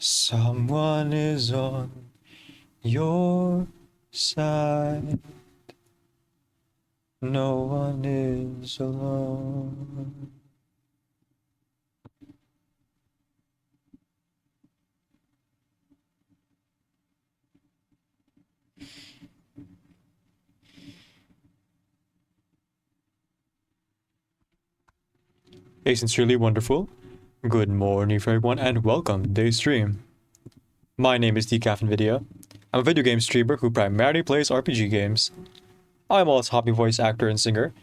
Someone is on your side. No one is alone. Hey, sincerely wonderful. Good morning for everyone and welcome to today's stream. My name is Video. I'm a video game streamer who primarily plays RPG games. I'm also a hobby voice actor and singer,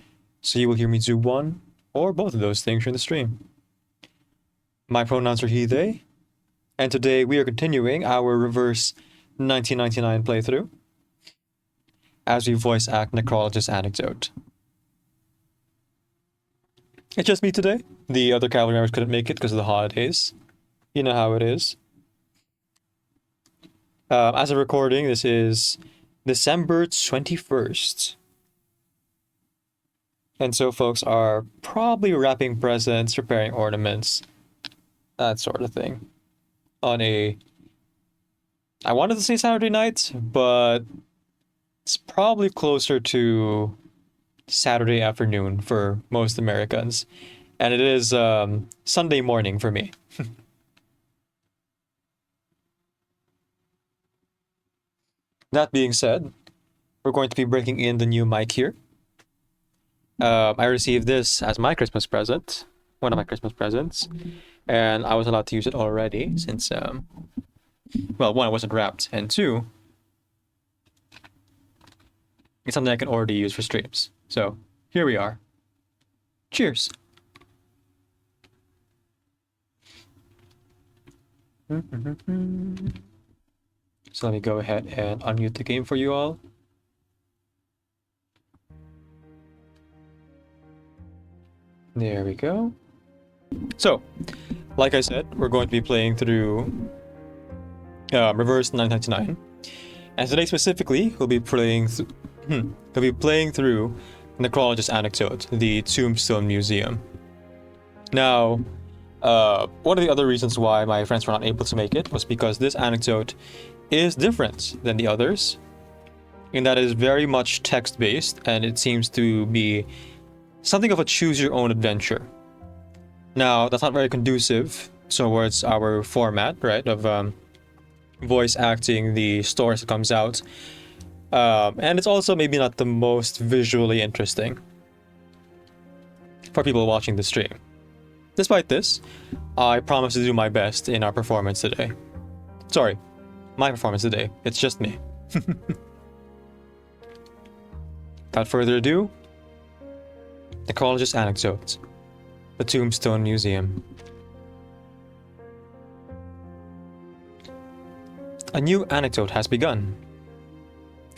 so you will hear me do one or both of those things during the stream. My pronouns are he, they, and today we are continuing our reverse 1999 playthrough as we voice act Necrologist Anecdote. It's just me today. The other cavalry members couldn't make it because of the holidays. You know how it is. As of recording, this is December 21st. And so folks are probably wrapping presents, preparing ornaments, that sort of thing. On a... I wanted to say Saturday night, but it's probably closer to Saturday afternoon for most Americans. And it is Sunday morning for me. That being said, we're going to be breaking in the new mic here. I received this as my Christmas present, one of my Christmas presents, and I was allowed to use it already since, well, one, it wasn't wrapped, and two, it's something I can already use for streams. So, here we are. Cheers! So let me go ahead and unmute the game for you all. There we go. So, like I said, we're going to be playing through Reverse 999. And today specifically, we'll be playing through Necrologist Anecdote, the Tombstone Museum. Now, one of the other reasons why my friends were not able to make it was because this anecdote is different than the others, in that it is very much text-based, and it seems to be something of a choose-your-own adventure. Now, that's not very conducive towards our format, right, of voice acting the story that comes out. And it's also maybe not the most visually interesting for people watching the stream. Despite this, I promise to do my best in our performance today. Sorry, my performance today. It's just me. Without further ado, Necrologist Anecdote, the Tombstone Museum. A new anecdote has begun.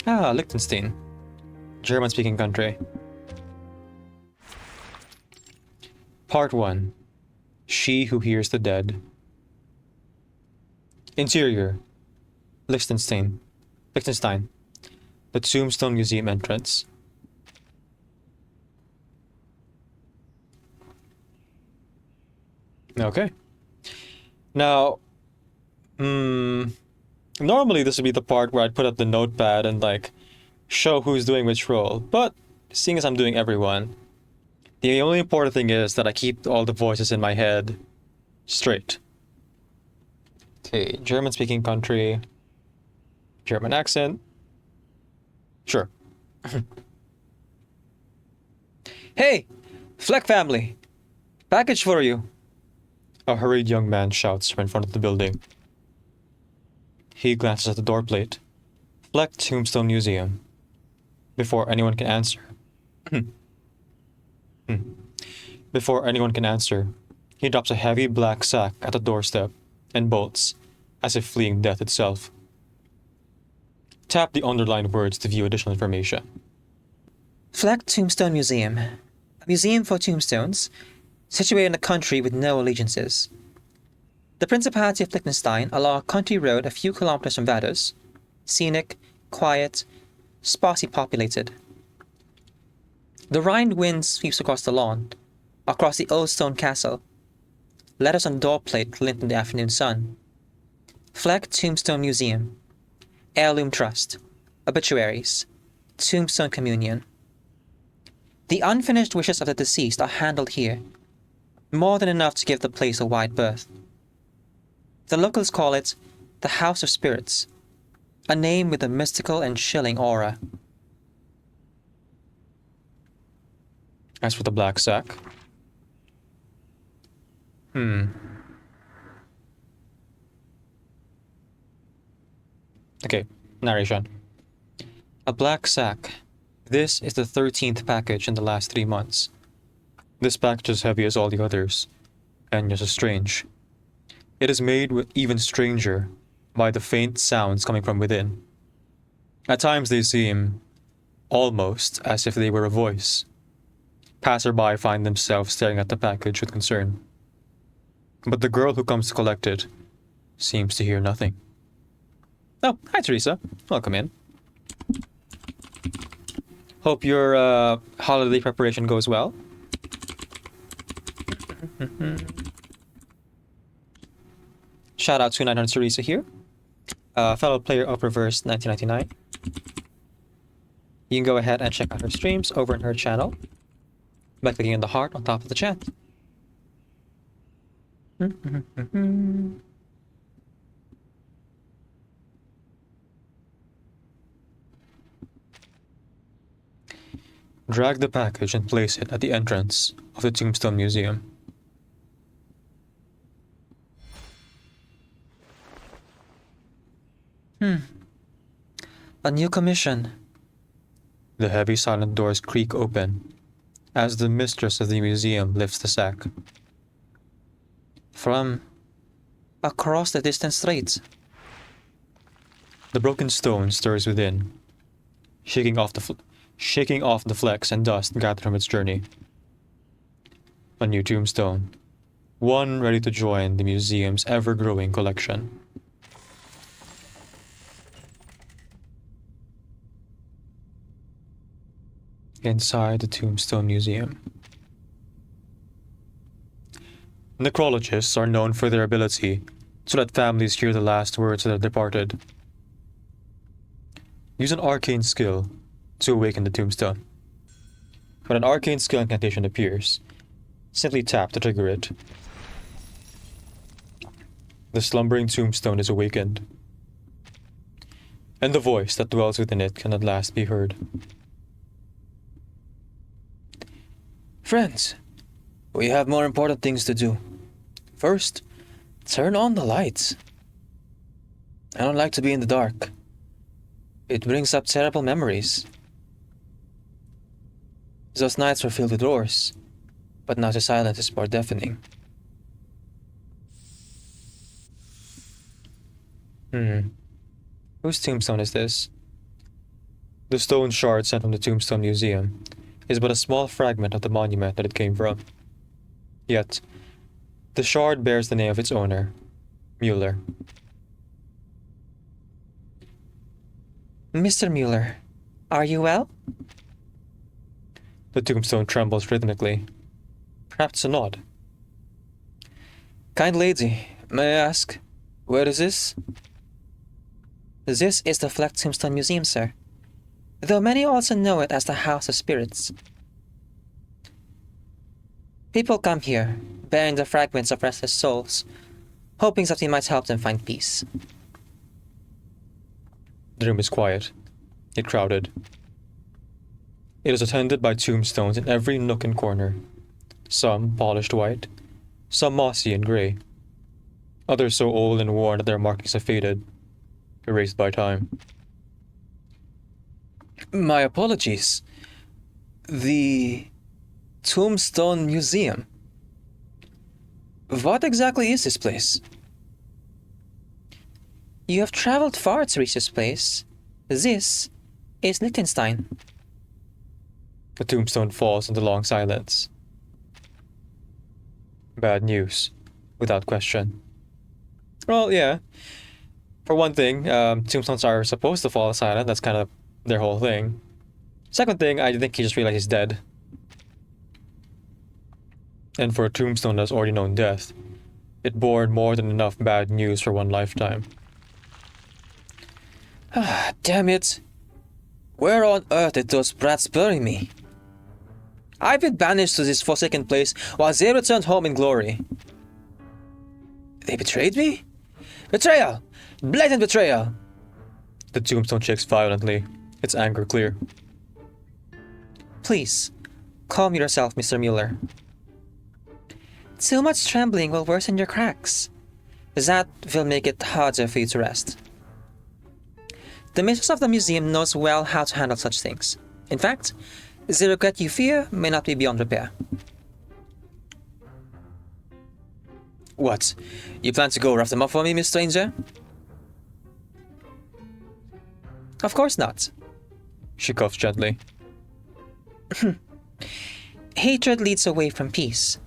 Ah, Liechtenstein, German-speaking country. Part 1. She Who Hears the Dead. Interior, Liechtenstein, the Tombstone Museum entrance. Okay. Now, normally this would be the part where I'd put up the notepad and like show who's doing which role, but seeing as I'm doing everyone, the only important thing is that I keep all the voices in my head straight. Okay, German-speaking country, German accent. Sure. Hey, Fleck family, package for you. A hurried young man shouts from in front of the building. He glances at the door plate. Fleck Tombstone Museum. Before anyone can answer. Before anyone can answer, he drops a heavy black sack at the doorstep and bolts, as if fleeing death itself. Tap the underlined words to view additional information. Fleck Tombstone Museum. A museum for tombstones, situated in a country with no allegiances. The Principality of Liechtenstein along a country road a few kilometers from Vaduz. Scenic, quiet, sparsely populated. The Rhine wind sweeps across the lawn, across the old stone castle. Letters on door plate glint in the afternoon sun. Fleck Tombstone Museum. Heirloom Trust. Obituaries. Tombstone Communion. The unfinished wishes of the deceased are handled here, more than enough to give the place a wide berth. The locals call it the House of Spirits, a name with a mystical and chilling aura. As for the black sack. Okay, narration. A black sack. This is the 13th package in the last 3 months. This package is heavy as all the others, and just as strange. It is made even stranger by the faint sounds coming from within. At times they seem almost as if they were a voice. Passerby find themselves staring at the package with concern. But the girl who comes to collect it seems to hear nothing. Oh, hi Teresa. Welcome in. Hope your holiday preparation goes well. Shout out to 900 Teresa here. Fellow player of Reverse 1999. You can go ahead and check out her streams over in her channel by clicking on the heart on top of the chat. Drag the package and place it at the entrance of the Tombstone Museum. A new commission. The heavy silent doors creak open as the mistress of the museum lifts the sack. From across the distant straits. The broken stone stirs within, shaking off the flecks and dust gathered from its journey. A new tombstone, one ready to join the museum's ever-growing collection. Inside the Tombstone Museum. Necrologists are known for their ability to let families hear the last words of their departed. Use an arcane skill to awaken the tombstone. When an arcane skill incantation appears, simply tap to trigger it. The slumbering tombstone is awakened, and the voice that dwells within it can at last be heard. Friends, we have more important things to do. First, turn on the lights. I don't like to be in the dark. It brings up terrible memories. Those nights were filled with roars, but now the silence is more deafening. Whose tombstone is this? The stone shard sent from the Tombstone Museum is but a small fragment of the monument that it came from. Yet, the shard bears the name of its owner, Mueller. Mr. Mueller, are you well? The tombstone trembles rhythmically. Perhaps a nod. Kind lady, may I ask, where is this? This is the Fleck Tombstone Museum, sir, though many also know it as the House of Spirits. People come here, bearing the fragments of restless souls, hoping that we might help them find peace. The room is quiet, yet crowded. It is attended by tombstones in every nook and corner, some polished white, some mossy and grey, others so old and worn that their markings have faded, erased by time. My apologies. The Tombstone Museum. What exactly is this place? You have traveled far to reach this place. This is Liechtenstein. The tombstone falls into long silence. Bad news, without question. Well, yeah. For one thing, tombstones are supposed to fall silent. That's kind of their whole thing. Second thing, I think he just realized he's dead. And for a tombstone that's already known death, it bore more than enough bad news for one lifetime. Damn it. Where on earth did those brats bury me? I've been banished to this forsaken place while they returned home in glory. They betrayed me? Betrayal! Blatant betrayal! The tombstone shakes violently, its anger clear. Please, calm yourself, Mr. Mueller. Too much trembling will worsen your cracks. That will make it harder for you to rest. The mistress of the museum knows well how to handle such things. In fact, the regret you fear may not be beyond repair. What? You plan to go rough them up for me, Miss Stranger? Of course not. She coughs gently. Hatred leads away from peace.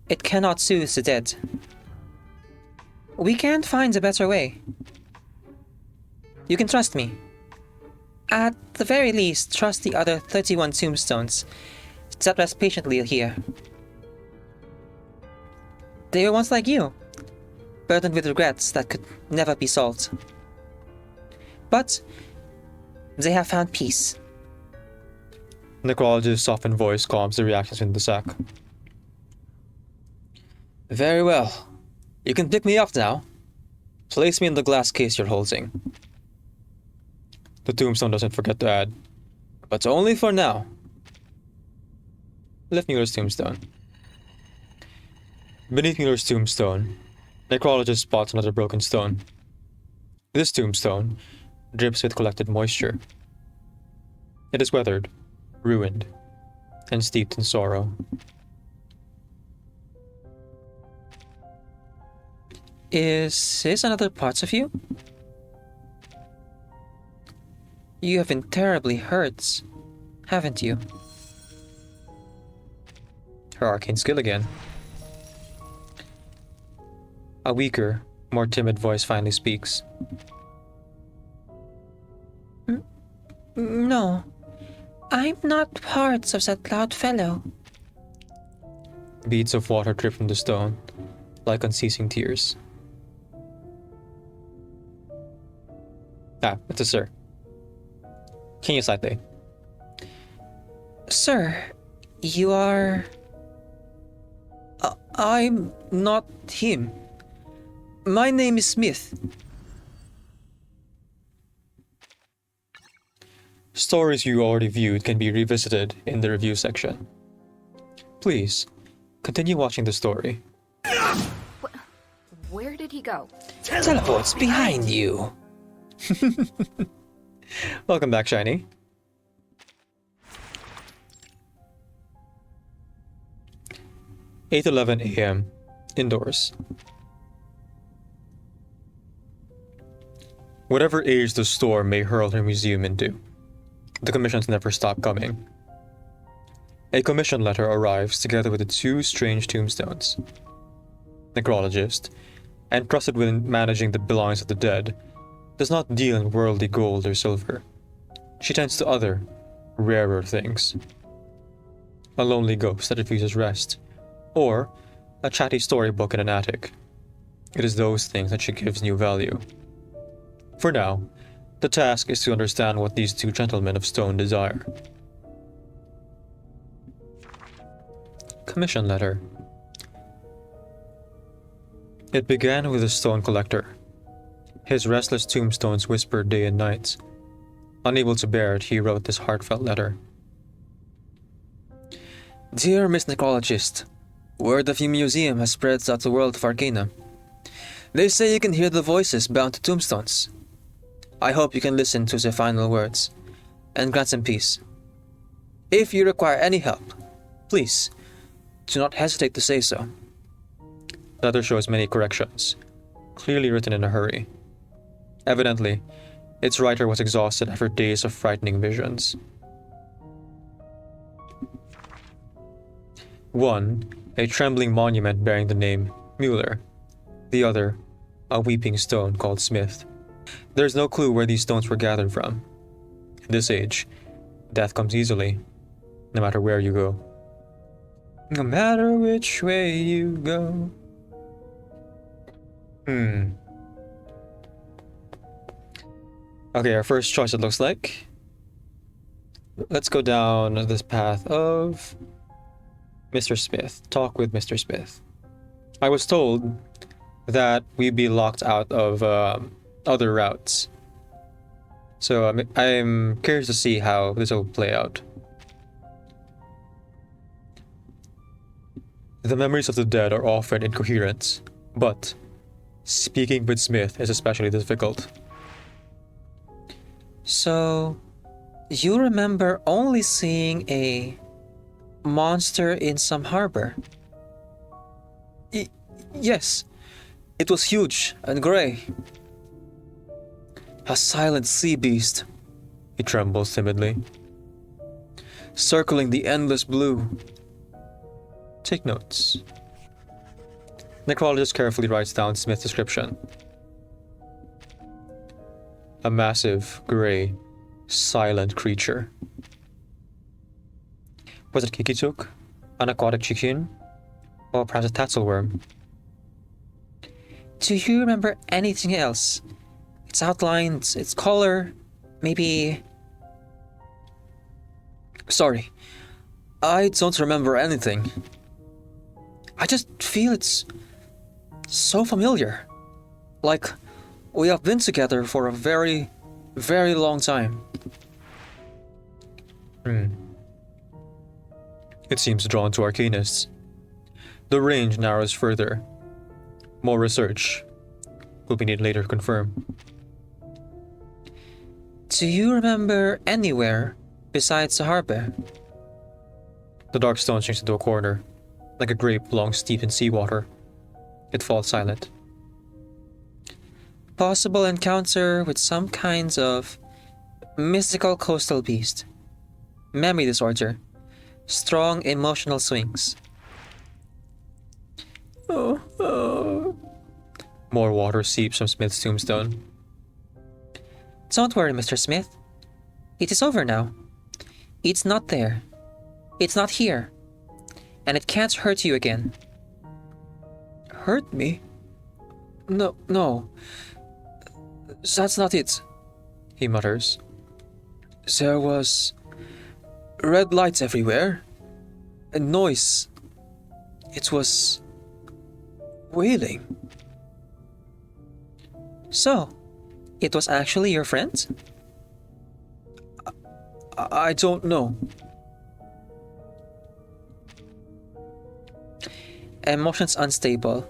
It cannot soothe the dead. We can find a better way. You can trust me. At the very least, trust the other 31 tombstones that rest patiently here. They were once like you, burdened with regrets that could never be solved. But they have found peace. Necrologist's softened voice calms the reactions in the sack. Very well. You can pick me up now. Place me in the glass case you're holding. The tombstone doesn't forget to add, But only for now. lift Mueller's tombstone. Beneath Mueller's tombstone, Necrologist spots another broken stone. This tombstone drips with collected moisture. It is weathered, ruined, and steeped in sorrow. Is this another parts of you? You have been terribly hurt, haven't you? Her arcane skill again. A weaker, more timid voice finally speaks. No, I'm not parts of that loud fellow. Beads of water drip from the stone, like unceasing tears. It's a sir. Can you slightly? Sir, you are... I'm not him. My name is Smith. Stories you already viewed can be revisited in the review section. Please, continue watching the story. Where did he go? Teleports behind you. Welcome back, Shiny. (8:11 a.m. Indoors. Whatever age the storm may hurl her museum into, the commissions never stop coming. A commission letter arrives together with the two strange tombstones. Necrologist, entrusted with managing the belongings of the dead, does not deal in worldly gold or silver. She tends to other, rarer things. A lonely ghost that refuses rest, or a chatty storybook in an attic. It is those things that she gives new value. For now, the task is to understand what these two gentlemen of stone desire. Commission letter. It began with a stone collector. His restless tombstones whispered day and night. Unable to bear it, he wrote this heartfelt letter. Dear Miss Necrologist, word of your museum has spread throughout the world of Arcana. They say you can hear the voices bound to tombstones. I hope you can listen to their final words, and grant them peace. If you require any help, please, do not hesitate to say so. The letter shows many corrections, clearly written in a hurry. Evidently, its writer was exhausted after days of frightening visions. 1. A trembling monument bearing the name Mueller. The other, a weeping stone called Smith. There is no clue where these stones were gathered from. In this age, death comes easily, no matter where you go. No matter which way you go. Okay, our first choice, it looks like. Let's go down this path of Mr. Smith. Talk with Mr. Smith. I was told that we'd be locked out of other routes. So I'm curious to see how this will play out. The memories of the dead are often incoherent, but speaking with Smith is especially difficult. So, you remember only seeing a monster in some harbor? Yes. It was huge and gray. A silent sea beast. He trembles timidly. Circling the endless blue. Take notes. Necrologist carefully writes down Smith's description. A massive, gray, silent creature. Was it Kikituk, an aquatic chicken, or perhaps a tatzelworm? Do you remember anything else? Its outlines, its color, maybe... Sorry, I don't remember anything. I just feel it's so familiar. Like we have been together for a very, very long time. It seems drawn to arcanists. The range narrows further. More research will be needed later to confirm. Do you remember anywhere besides the harbor? The dark stone sinks into a corner, like a grape long steeped in seawater. It falls silent. Possible encounter with some kinds of mystical coastal beast. Memory disorder. Strong emotional swings. More water seeps from Smith's tombstone. Don't worry, Mr. Smith. It is over now. It's not there. It's not here. And it can't hurt you again. Hurt me? No. That's not it, He mutters. There was red lights everywhere. And noise. It was wailing. So, it was actually your friend? I don't know. Emotions unstable.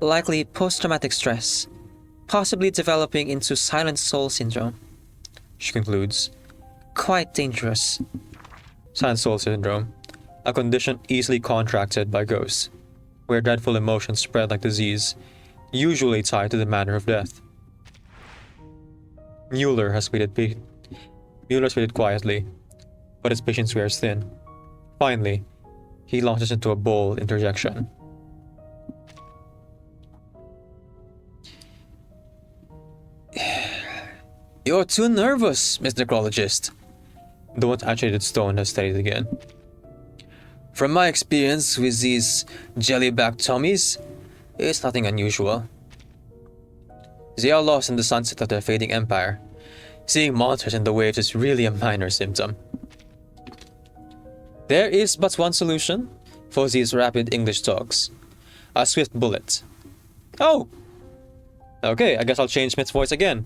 Likely post-traumatic stress. Possibly developing into silent soul syndrome. She concludes. Quite dangerous. Silent soul syndrome, a condition easily contracted by ghosts, where dreadful emotions spread like disease, usually tied to the manner of death. Mueller has waited quietly, but his patience wears thin. Finally, he launches into a bold interjection. You're too nervous, Mr. Necrologist. The once agitated stone has steadied again. From my experience with these jelly-backed Tommies, it's nothing unusual. They are lost in the sunset of their fading empire. Seeing monsters in the waves is really a minor symptom. There is but one solution for these rapid English talks. A swift bullet. Oh! Okay, I guess I'll change Smith's voice again.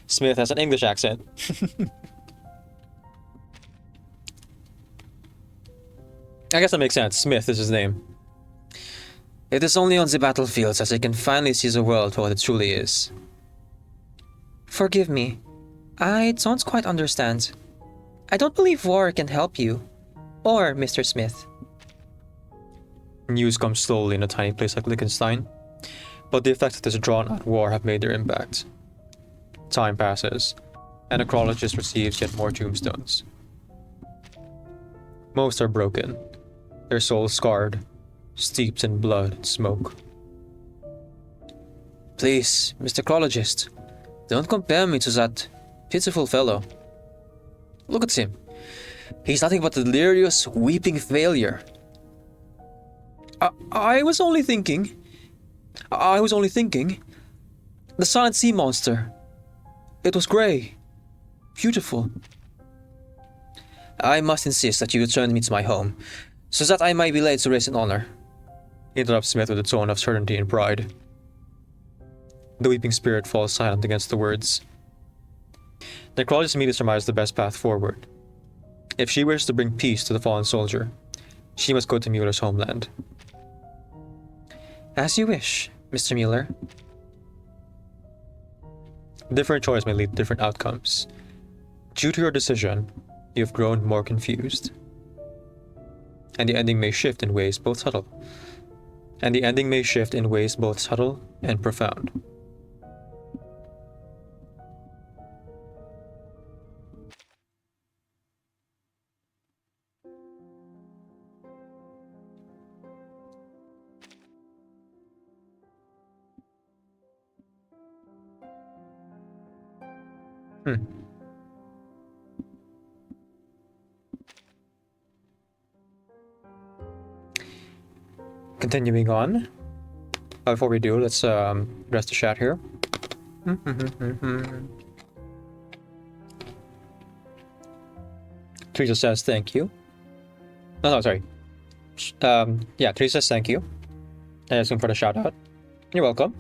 Smith has an English accent. I guess that makes sense. Smith is his name. It is only on the battlefields that I can finally see the world for what it truly is. Forgive me. I don't quite understand. I don't believe war can help you. Or Mr. Smith. News comes slowly in a tiny place like Liechtenstein, but the effects of this drawn-out war have made their impact. Time passes, and Necrologist receives yet more tombstones. Most are broken, their souls scarred, steeped in blood and smoke. Please, Mr. Necrologist, don't compare me to that pitiful fellow. Look at him. He's nothing but a delirious, weeping failure. I was only thinking. The silent sea monster. It was grey. Beautiful. I must insist that you return me to my home, so that I may be laid to rest in honor. Interrupts Smith with a tone of certainty and pride. The weeping spirit falls silent against the words. Necrologist immediately surmises the best path forward. If she wishes to bring peace to the fallen soldier, she must go to Mueller's homeland. As you wish, Mr. Mueller. Different choices may lead to different outcomes. Due to your decision, you have grown more confused. And the ending may shift in ways both subtle. And profound. Continuing on. Before we do, let's address the chat here. Teresa says thank you. No, sorry. Yeah, Teresa says thank you. And asking for the shout out. You're welcome.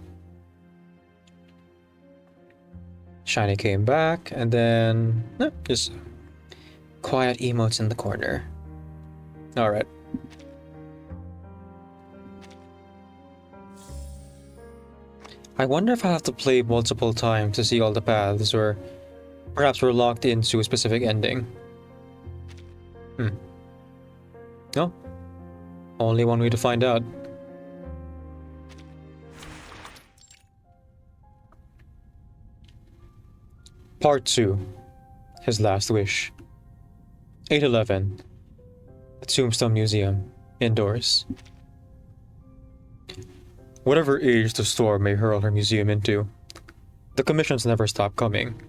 Shiny came back, and then just Quiet emotes in the corner. all right. I wonder if I have to play multiple times to see all the paths, or perhaps we're locked into a specific ending. No. Only one way to find out. Part 2. His Last Wish. 811. The Tombstone Museum. Indoors. Whatever age the storm may hurl her museum into, the commissions never stop coming.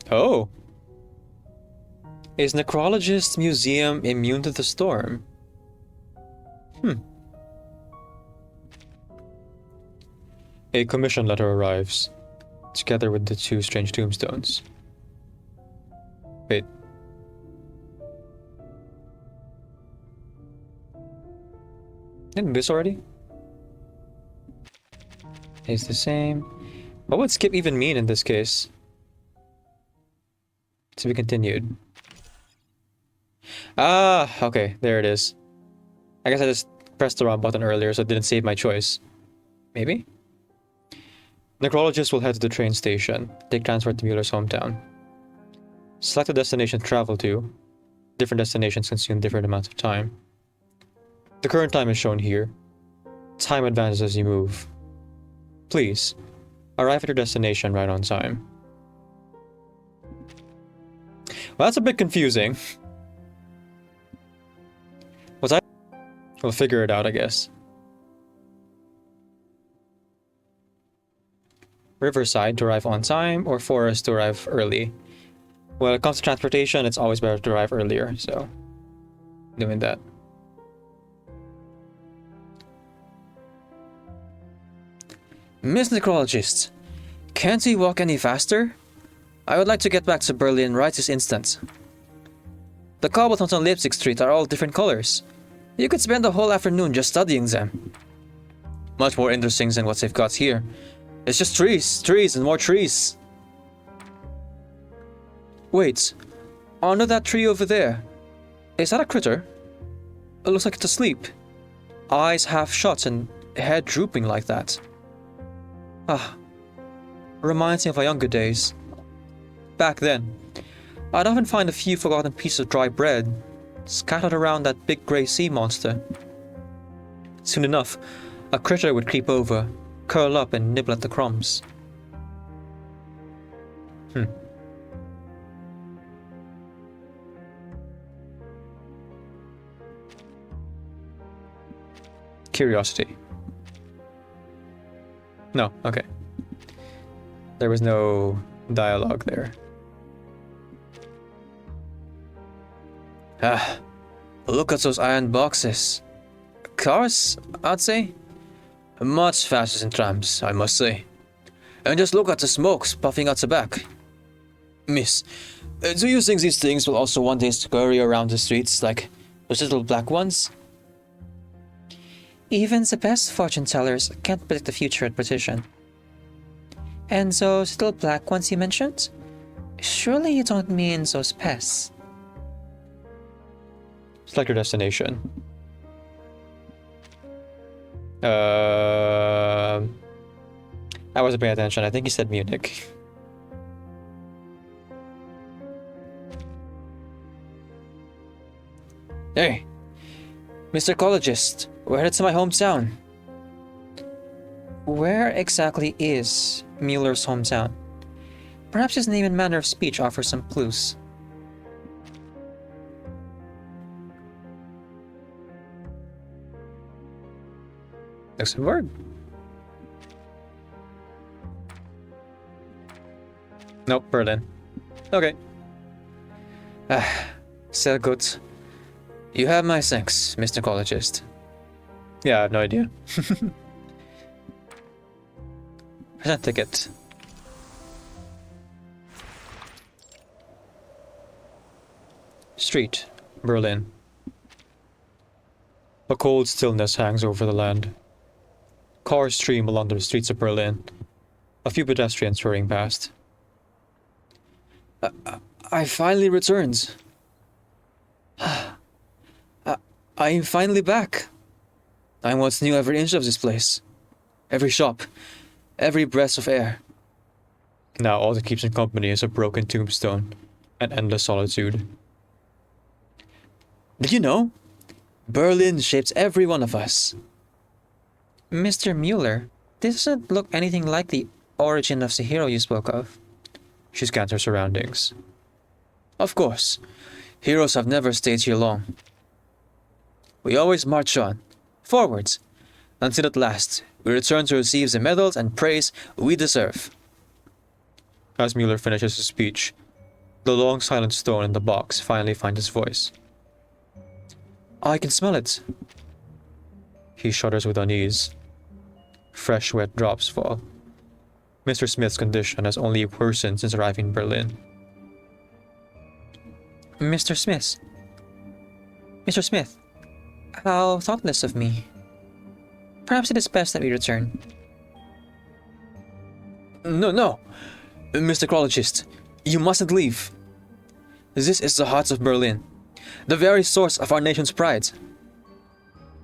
Oh! Is Necrologist's museum immune to the storm? A commission letter arrives, together with the 2 strange tombstones. Wait. Didn't this already? Is the same. What would skip even mean in this case? To be continued. Ah, okay, there it is. I guess I just pressed the wrong button earlier, so it didn't save my choice. Maybe? Necrologist will head to the train station, take transport to Mueller's hometown. Select a destination to travel to. Different destinations consume different amounts of time. The current time is shown here. Time advances as you move. Please, arrive at your destination right on time. Well, that's a bit confusing. We'll figure it out, I guess. Riverside to arrive on time, or Forest to arrive early. When it comes to transportation, it's always better to arrive earlier, so doing that. Miss Necrologist, can't we walk any faster? I would like to get back to Berlin right this instant. The cobblestones on Leipzig Street are all different colors. You could spend the whole afternoon just studying them. Much more interesting than what they've got here. It's just trees, trees, and more trees. Wait, under that tree over there, is that a critter? It looks like it's asleep. Eyes half shut and head drooping like that. Ah, reminds me of our younger days. Back then, I'd often find a few forgotten pieces of dry bread scattered around that big grey sea monster. Soon enough, a critter would creep over, curl up and nibble at the crumbs. Curiosity. No, okay. There was no dialogue there. Ah, look at those iron boxes. Cars, I'd say. Much faster than trams, I must say. And just look at the smokes puffing out the back. Miss, do you think these things will also one day scurry around the streets like those little black ones? Even the best fortune tellers can't predict the future at precision. And those little black ones you mentioned? Surely you don't mean those pests. Select your destination. I wasn't paying attention. I think he said Munich. Hey, Mr. Necrologist, we're headed to my hometown. Where exactly is Mueller's hometown? Perhaps his name and manner of speech offer some clues. Luxembourg? Nope, Berlin. Okay. Sehr gut. You have my thanks, Mr. Necrologist. Yeah, I have no idea. Present ticket. Street, Berlin. A cold stillness hangs over the land. Cars stream along the streets of Berlin. A few pedestrians hurrying past. I finally returned. I'm finally back. I once knew every inch of this place. Every shop. Every breath of air. Now all that keeps him company is a broken tombstone and endless solitude. Did you know? Berlin shapes every one of us. Mr. Mueller, this doesn't look anything like the origin of the hero you spoke of. She scans her surroundings. Of course. Heroes have never stayed here long. We always march on, forwards, until at last we return to receive the medals and praise we deserve. As Mueller finishes his speech, the long silent stone in the box finally finds its voice. I can smell it. He shudders with unease. Fresh wet drops fall. Mr. Smith's condition has only worsened since arriving in Berlin. Mr. Smith. Mr. Smith, how thoughtless of me. Perhaps it is best that we return. No. Mr. Necrologist, you mustn't leave. This is the heart of Berlin, the very source of our nation's pride.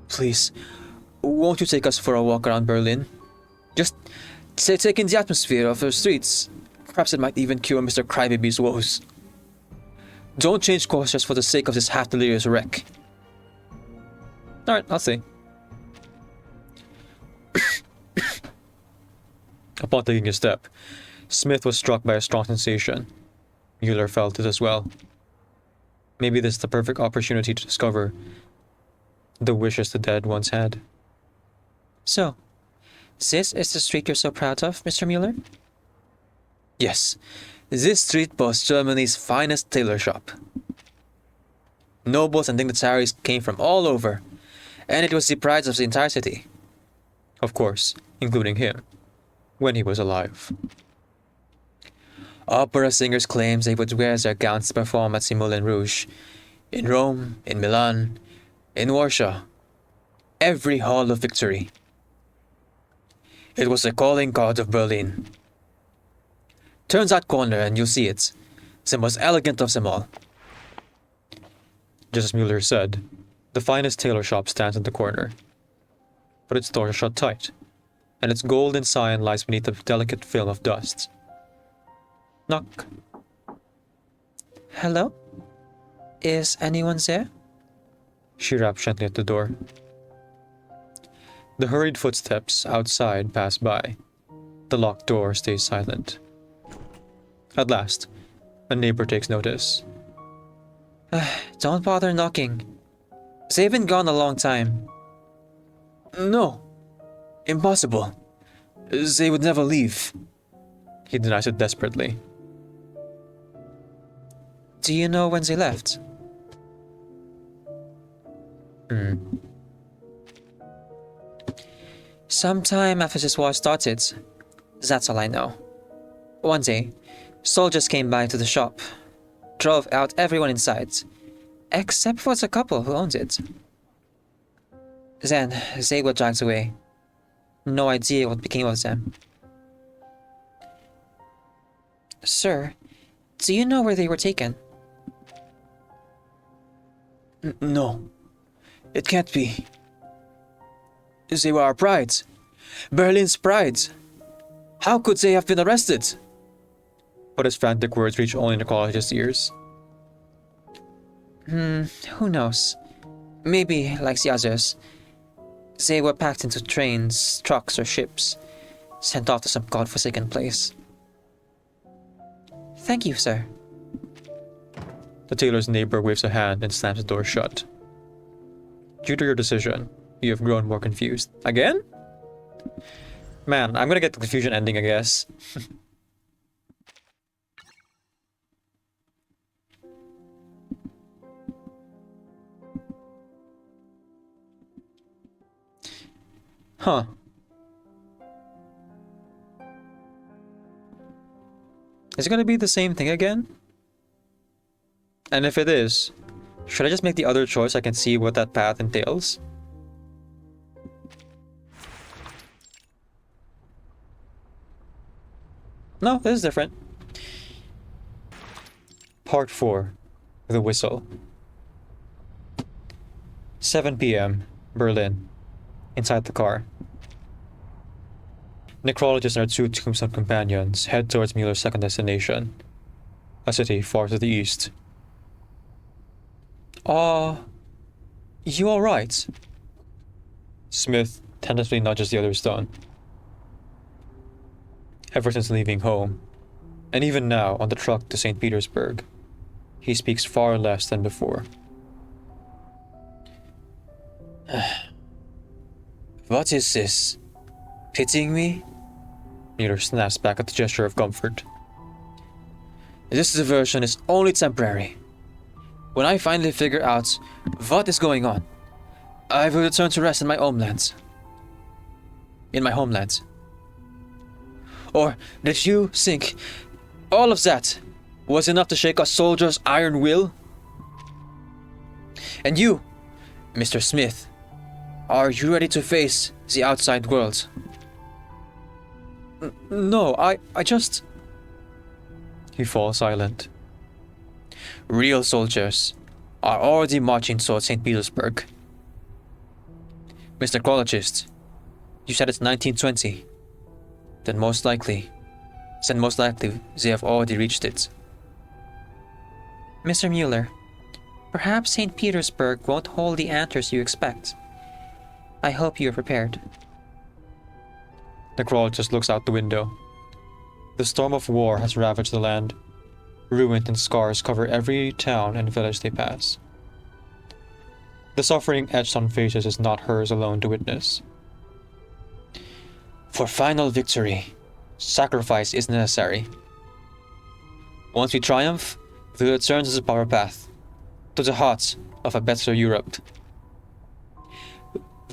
Please, won't you take us for a walk around Berlin? Just take in the atmosphere of the streets. Perhaps it might even cure Mr. Crybaby's woes. Don't change course just for the sake of this half-delirious wreck. Alright, I'll see. Upon taking a step, Smith was struck by a strong sensation. Mueller felt it as well. Maybe this is the perfect opportunity to discover the wishes the dead once had. So, this is the street you're so proud of, Mr. Mueller? Yes, this street boasts Germany's finest tailor shop. Nobles and dignitaries came from all over, and it was the pride of the entire city. Of course, including him, when he was alive. Opera singers claimed they would wear their gowns to perform at the Moulin Rouge, in Rome, in Milan, in Warsaw, every hall of victory. It was the calling card of Berlin. Turn that corner and you'll see it, the most elegant of them all. Just as Mueller said, the finest tailor shop stands in the corner. But its doors are shut tight, and its golden sign lies beneath a delicate film of dust. Knock. Hello? Is anyone there? She raps gently at the door. The hurried footsteps outside pass by. The locked door stays silent. At last, a neighbor takes notice. Don't bother knocking. They've been gone a long time. No. Impossible. They would never leave. He denies it desperately. Do you know when they left? Sometime after this war started. That's all I know. One day, soldiers came by to the shop, drove out everyone inside, except for the couple who owns it. Then they were dragged away. No idea what became of them. Sir, do you know where they were taken? No. It can't be. They were our pride. Berlin's pride. How could they have been arrested? But his frantic words reach only Necrologist's ears. Who knows? Maybe, like the others, they were packed into trains, trucks, or ships, sent off to some godforsaken place. Thank you, sir. The tailor's neighbor waves a hand and slams the door shut. Due to your decision, you have grown more confused. Again? Man, I'm gonna get the confusion ending, I guess. Huh. Is it gonna be the same thing again? And if it is, should I just make the other choice? I can see what that path entails. No, this is different. Part 4. The Whistle. 7 p.m. Berlin. Inside the car. Necrologist and our two Tombstone companions head towards Mueller's second destination. A city far to the east. You alright? Smith tentatively nudges the other stone. Ever since leaving home, and even now on the truck to St. Petersburg, he speaks far less than before. What is this? Pitying me? Mueller snaps back at the gesture of comfort. This diversion is only temporary. When I finally figure out what is going on, I will return to rest in my homeland. Or did you think all of that was enough to shake a soldier's iron will? And you, Mr. Smith, are you ready to face the outside world? No, I just... He falls silent. Real soldiers are already marching towards St. Petersburg. Mr. Necrologist, you said it's 1920. Then most likely they have already reached it. Mr. Mueller, perhaps St. Petersburg won't hold the answers you expect. I hope you are prepared. Necrologist looks out the window. The storm of war has ravaged the land. Ruin and scars cover every town and village they pass. The suffering etched on faces is not hers alone to witness. For final victory, sacrifice is necessary. Once we triumph, we will return to the power path, to the heart of a better Europe.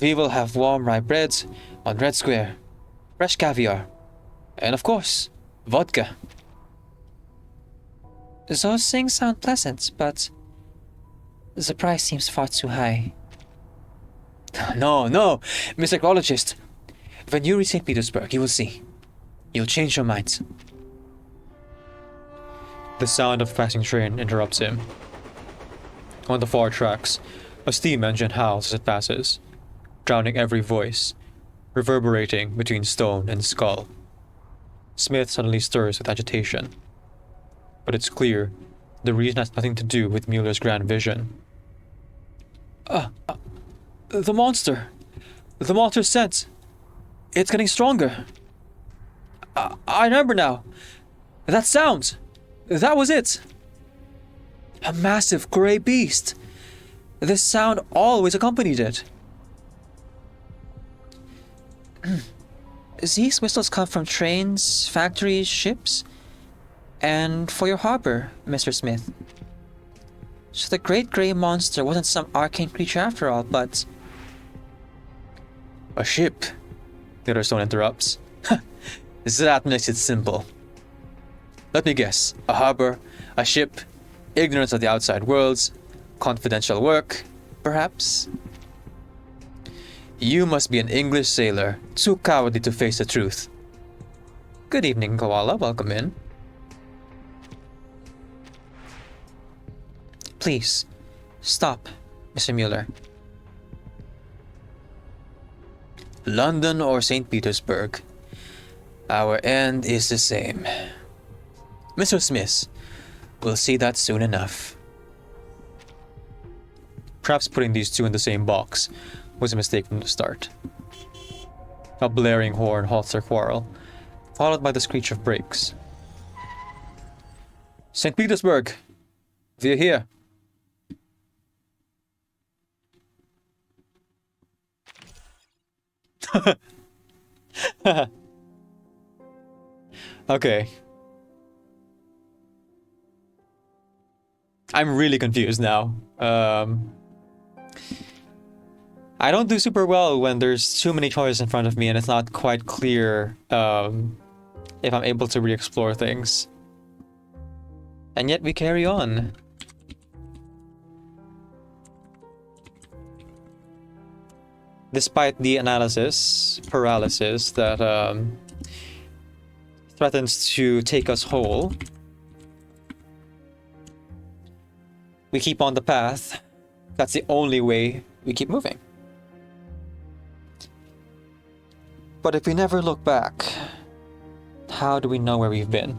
We will have warm rye bread on Red Square, fresh caviar, and of course, vodka. Those things sound pleasant, but the price seems far too high. No, Mr. Necrologist. When you reach St. Petersburg, you will see. You'll change your mind. The sound of a passing train interrupts him. On the far tracks, a steam engine howls as it passes, drowning every voice, reverberating between stone and skull. Smith suddenly stirs with agitation. But it's clear the reason has nothing to do with Mueller's grand vision. The monster! The monster's scent! It's getting stronger! I remember now! That sound! That was it! A massive grey beast! This sound always accompanied it. These whistles come from trains, factories, ships, and for your harbor, Mr. Smith. So the great grey monster wasn't some arcane creature after all, but... A ship, The other stone interrupts. That makes it simple. Let me guess. A harbor, a ship, ignorance of the outside worlds, confidential work, perhaps? You must be an English sailor, too cowardly to face the truth. Good evening, Koala. Welcome in. Please, stop, Mr. Mueller. London or St. Petersburg. Our end is the same. Mr. Smith, we'll see that soon enough. Perhaps putting these two in the same box was a mistake from the start. A blaring horn halts their quarrel, followed by the screech of brakes. St. Petersburg, we're here. Okay. I'm really confused now. I don't do super well when there's too many choices in front of me and it's not quite clear if I'm able to re-explore things. And yet we carry on. Despite the analysis paralysis that threatens to take us whole, we keep on the path. That's the only way we keep moving. But if we never look back, how do we know where we've been?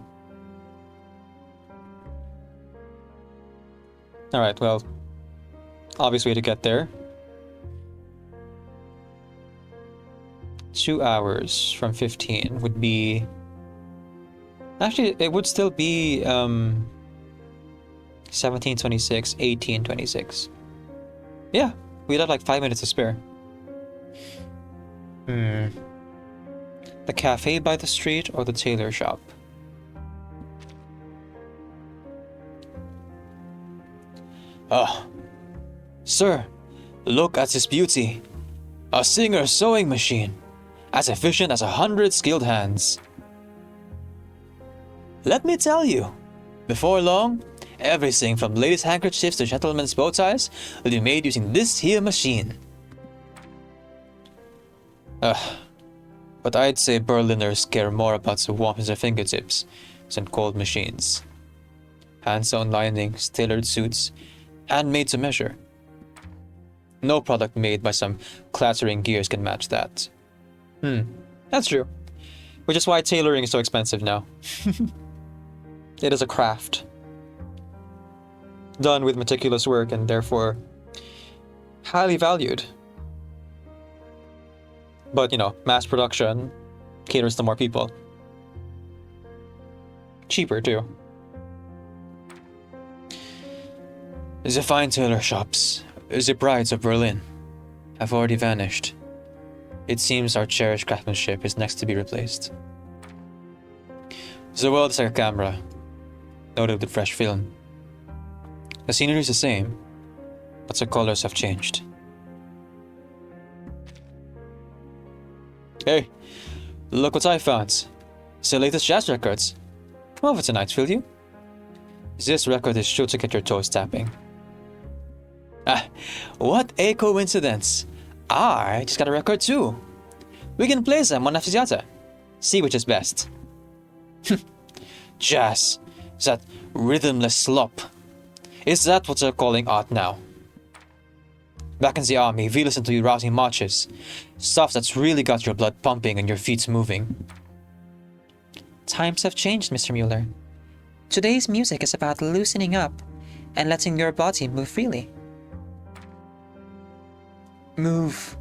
Alright, well, obvious way to get there. 2 hours from 15 would be... Actually, it would still be 17:26, 18:26. Yeah, we'd have like 5 minutes to spare. The cafe by the street or the tailor shop? Oh, sir, look at this beauty. A Singer sewing machine, as efficient as 100 skilled hands. Let me tell you, before long, everything from ladies' handkerchiefs to gentlemen's bow ties will be made using this here machine. But I'd say Berliners care more about the warmth in their fingertips than cold machines. Hand-sewn linings, tailored suits, handmade to measure. No product made by some clattering gears can match that. That's true. Which is why tailoring is so expensive now. It is a craft. Done with meticulous work and therefore highly valued. But, you know, mass production caters to more people. Cheaper, too. The fine tailor shops, the brides of Berlin, have already vanished. It seems our cherished craftsmanship is next to be replaced. The world is like a camera, loaded with fresh film. The scenery is the same, but the colors have changed. Hey, look what I found. It's the latest jazz records. Come over tonight, will you? This record is sure to get your toes tapping. What a coincidence. I just got a record too. We can play them one after the other. See which is best. Jazz. That rhythmless slop. Is that what they're calling art now? Back in the army, we listened to your rousing marches. Stuff that's really got your blood pumping and your feet moving. Times have changed, Mr. Mueller. Today's music is about loosening up and letting your body move freely. Move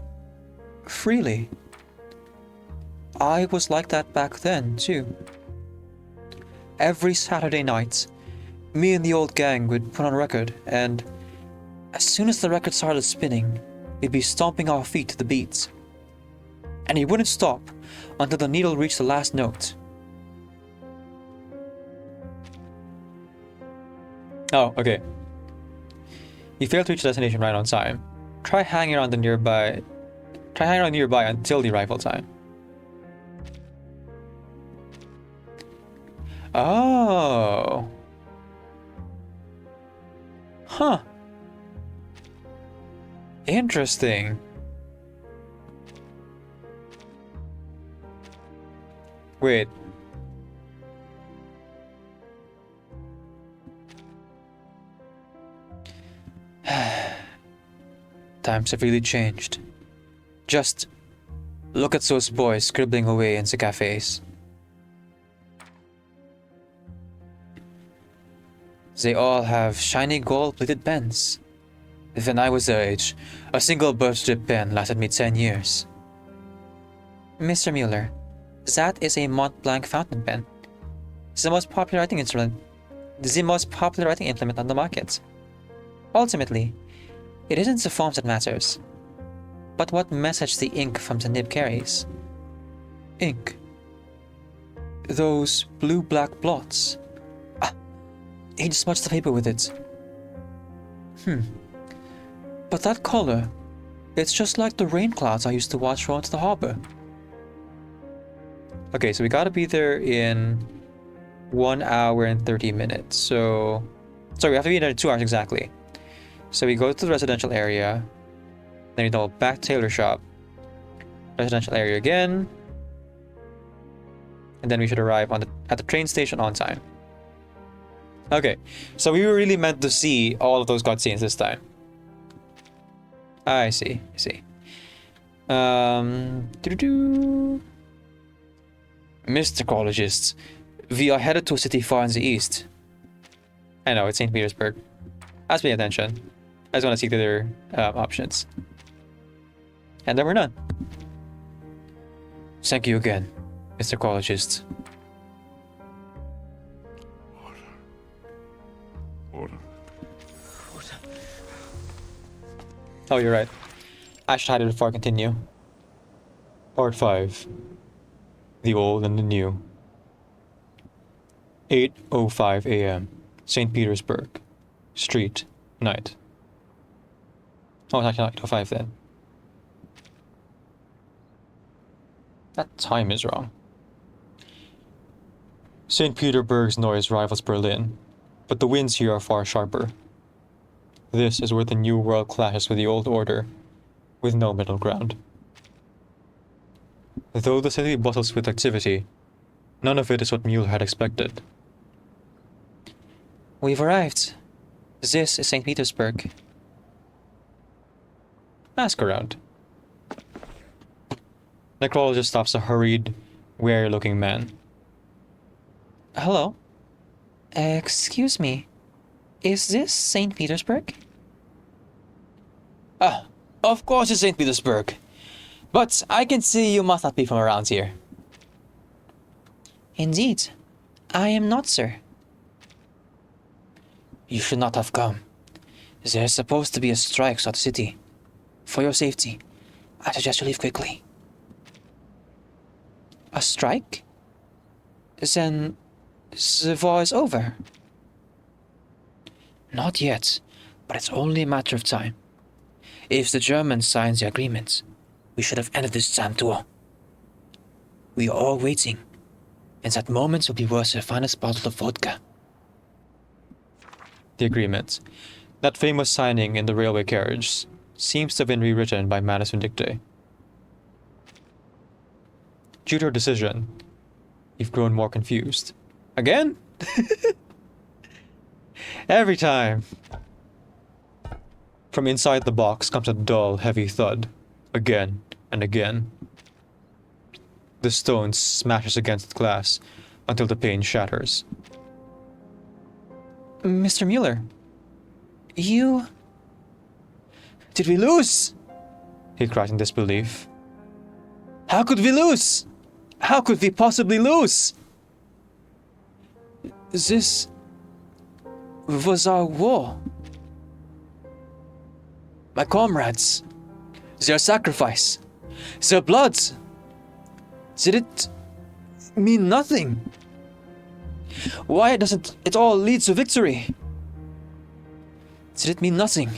freely. I was like that back then, too. Every Saturday night, me and the old gang would put on a record, and as soon as the record started spinning, we'd be stomping our feet to the beats. And he wouldn't stop until the needle reached the last note. Oh, okay. You failed to reach the destination right on time. Try hanging around nearby until the arrival time. Oh. Huh. Interesting. Wait. Times have really changed. Just look at those boys scribbling away in the cafes. They all have shiny gold-plated pens. When I was their age, a single birch-strip pen lasted me 10 years. Mr. Mueller, that is a Mont Blanc fountain pen. The most popular writing instrument. The most popular writing implement on the market. Ultimately, it isn't the form that matters, but what message the ink from the nib carries. Ink. Those blue-black blots. He just smudged the paper with it. But that color, it's just like the rain clouds I used to watch roll into the harbor. Okay, so we gotta be there in 1 hour and 30 minutes. So, sorry, we have to be there in 2 hours exactly. So we go to the residential area, then we double back to tailor shop, residential area again, and then we should arrive at the train station on time. Okay, so we were really meant to see all of those cutscenes this time. I see. Mr. Necrologist, we are headed to a city far in the east. I know, it's St. Petersburg. I was paying attention. I just want to see the other options. And then we're done. Thank you again, Mr. Necrologist. Oh, you're right. I should hide it before I continue. Part 5. The Old and the New. 8:05 a.m. St. Petersburg. Street. Night. Oh, it's actually not 8:05 then. That time is wrong. St. Petersburg's noise rivals Berlin, but the winds here are far sharper. This is where the new world clashes with the old order, with no middle ground. Though the city bustles with activity, none of it is what Mueller had expected. We've arrived. This is St. Petersburg. Ask around. Necrologist stops a hurried, wary-looking man. Hello? Excuse me. Is this St. Petersburg? Of course it's St. Petersburg. But I can see you must not be from around here. Indeed. I am not, sir. You should not have come. There's supposed to be a strike throughout the city. For your safety, I suggest you leave quickly. A strike? Then the war is over. Not yet, but it's only a matter of time. If the Germans sign the agreement, we should have ended this damn tour. We are all waiting, and that moment will be worth the finest bottle of vodka. The agreement, that famous signing in the railway carriage, seems to have been rewritten by Madison Dictate. Due to her decision, you've grown more confused. Again? Every time. From inside the box comes a dull, heavy thud, again and again. The stone smashes against the glass until the pane shatters. Mr. Mueller, you... Did we lose? He cries in disbelief. How could we lose? How could we possibly lose? This was our war. My comrades, their sacrifice, their blood. Did it mean nothing? Why doesn't it all lead to victory? Did it mean nothing?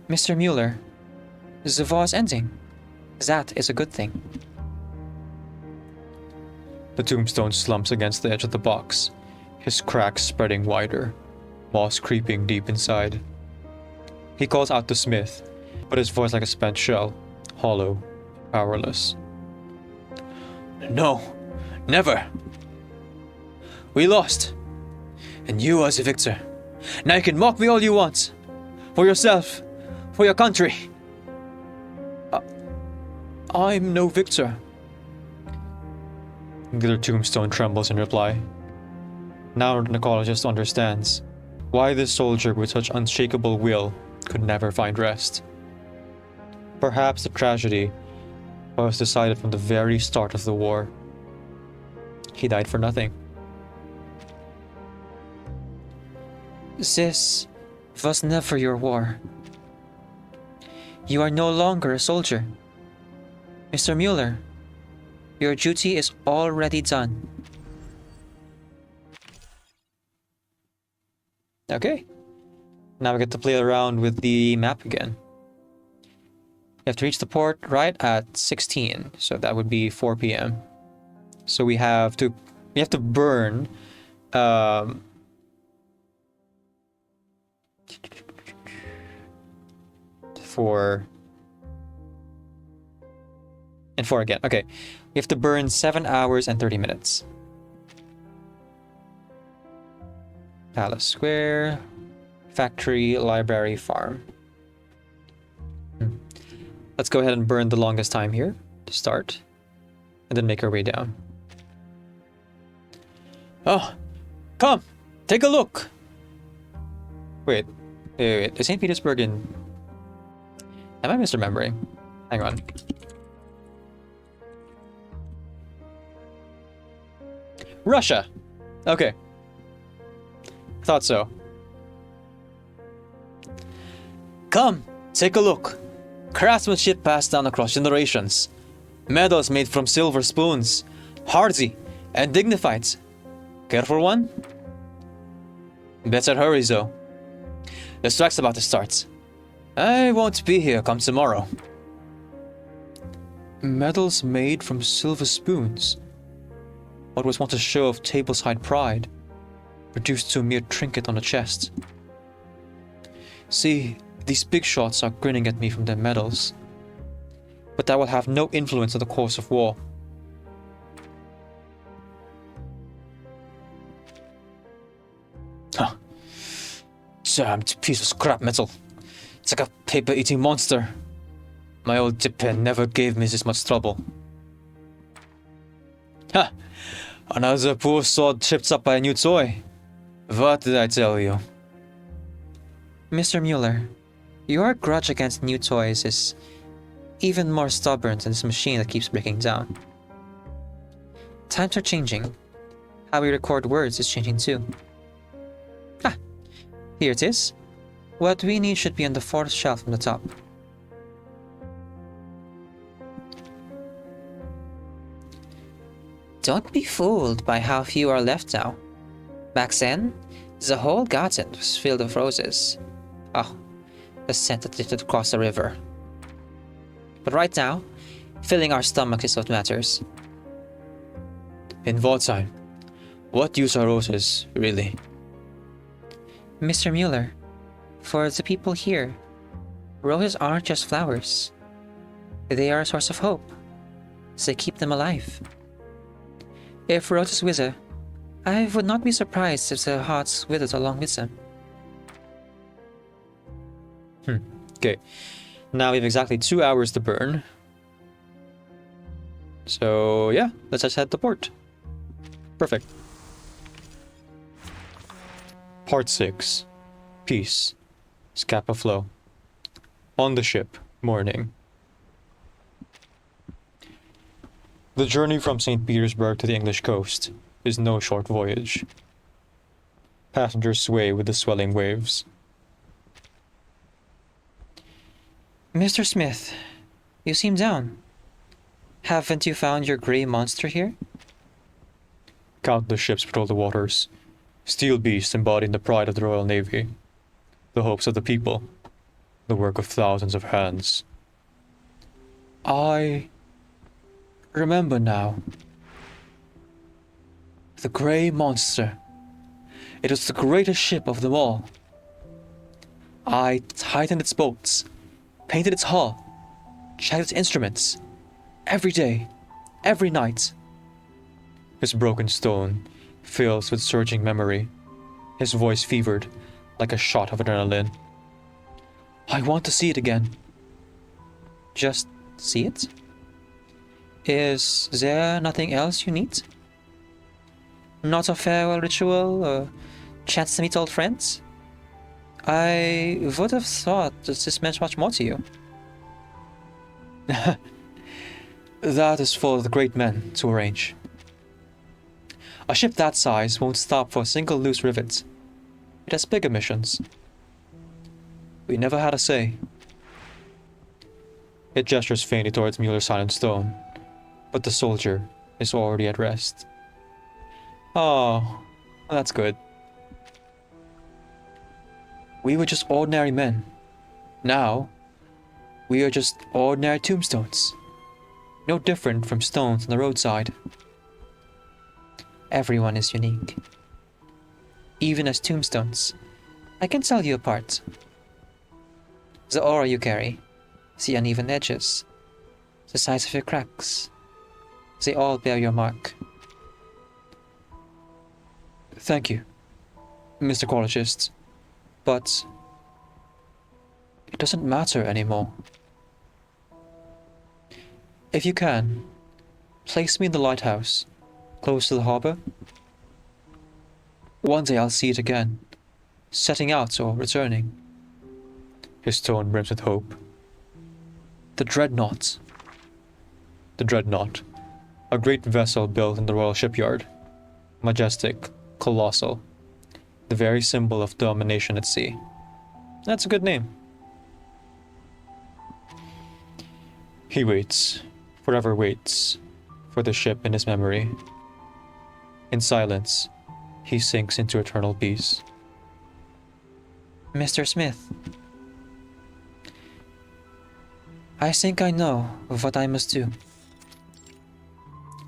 Mr. Mueller, the war is ending. That is a good thing. The tombstone slumps against the edge of the box, his cracks spreading wider, moss creeping deep inside. He calls out to Smith, but his voice like a spent shell, hollow, powerless. No, never. We lost, and you was a victor. Now you can mock me all you want. For yourself, for your country. I'm no victor. The other tombstone trembles in reply. Now the Necrologist understands why this soldier with such unshakable will could never find rest. Perhaps the tragedy was decided from the very start of the war. He died for nothing. This was never your war. You are no longer a soldier. Mr. Mueller, your duty is already done. Okay. Now we get to play around with the map again. You have to reach the port right at 16, so that would be 4 p.m. So we have to burn four and 4 again. Okay. We have to burn 7 hours and 30 minutes. Palace Square, factory, library, farm. Let's go ahead and burn the longest time here to start, and then make our way down. Oh, come, take a look. Wait. Is St. Petersburg in... Am I misremembering? Hang on. Russia! Okay. Thought so. Come, take a look. Craftsmanship passed down across generations. Medals made from silver spoons. Hardy and dignified. Care for one? Better hurry, though. The strike's about to start. I won't be here come tomorrow. Medals made from silver spoons. What was once a show of tableside pride, reduced to a mere trinket on the chest. See, these big shots are grinning at me from their medals. But that will have no influence on the course of war. Huh. Damned piece of scrap metal. It's like a paper-eating monster. My old dip pen never gave me this much trouble. Ha! Another poor sword tripped up by a new toy. What did I tell you? Mr. Mueller, your grudge against new toys is even more stubborn than this machine that keeps breaking down. Times are changing. How we record words is changing too. Ah, here it is. What we need should be on the fourth shelf from the top. Don't be fooled by how few are left now. Back then, the whole garden was filled with roses. Oh, the scent that drifted across the river. But right now, filling our stomachs is what matters. In wartime, what use are roses, really? Mr. Mueller, for the people here, roses aren't just flowers. They are a source of hope. They keep them alive. If roses wither, I would not be surprised if the hearts withered along with them. Okay. Now we have exactly 2 hours to burn. So yeah, let's just head to port. Perfect. Part 6. Peace. Scapa flow. On the ship. Morning. The journey from St. Petersburg to the English coast is no short voyage. Passengers sway with the swelling waves. Mr. Smith, you seem down. Haven't you found your grey monster here? Countless ships patrol the waters. Steel beasts embodying the pride of the Royal Navy. The hopes of the people. The work of thousands of hands. I remember now. The Grey Monster. It was the greatest ship of them all. I tightened its bolts, painted its hull, checked its instruments. Every day, every night. His broken stone fills with surging memory, his voice fevered like a shot of adrenaline. I want to see it again. Just see it? Is there nothing else you need? Not a farewell ritual, a chance to meet old friends? I would have thought that this meant much more to you. That is for the great men to arrange. A ship that size won't stop for a single loose rivet. It has bigger missions. We never had a say. It gestures faintly towards Mueller's silent stone, but the soldier is already at rest. Oh, that's good. We were just ordinary men. Now, we are just ordinary tombstones. No different from stones on the roadside. Everyone is unique. Even as tombstones, I can tell you apart. The aura you carry, the uneven edges, the size of your cracks, they all bear your mark. Thank you, Mr. Necrologist. But it doesn't matter anymore. If you can, place me in the lighthouse, close to the harbor. One day I'll see it again, setting out or returning. His tone brims with hope. The Dreadnought. The Dreadnought, a great vessel built in the royal shipyard. Majestic, colossal, the very symbol of domination at sea. That's a good name. He waits, forever waits, for the ship in his memory. In silence, he sinks into eternal peace. Mr. Smith, I think I know what I must do.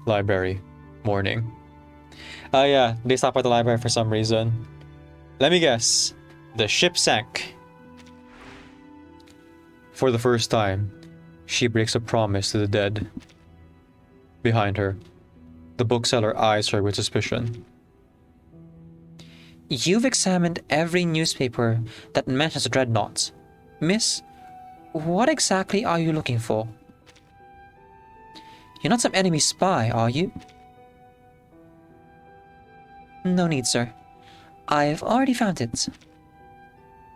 Library, morning. Oh yeah, they stop at the library for some reason. Let me guess. The ship sank. For the first time, she breaks a promise to the dead. Behind her, the bookseller eyes her with suspicion. You've examined every newspaper that mentions the Dreadnought. Miss, what exactly are you looking for? You're not some enemy spy, are you? No need, sir. I've already found it.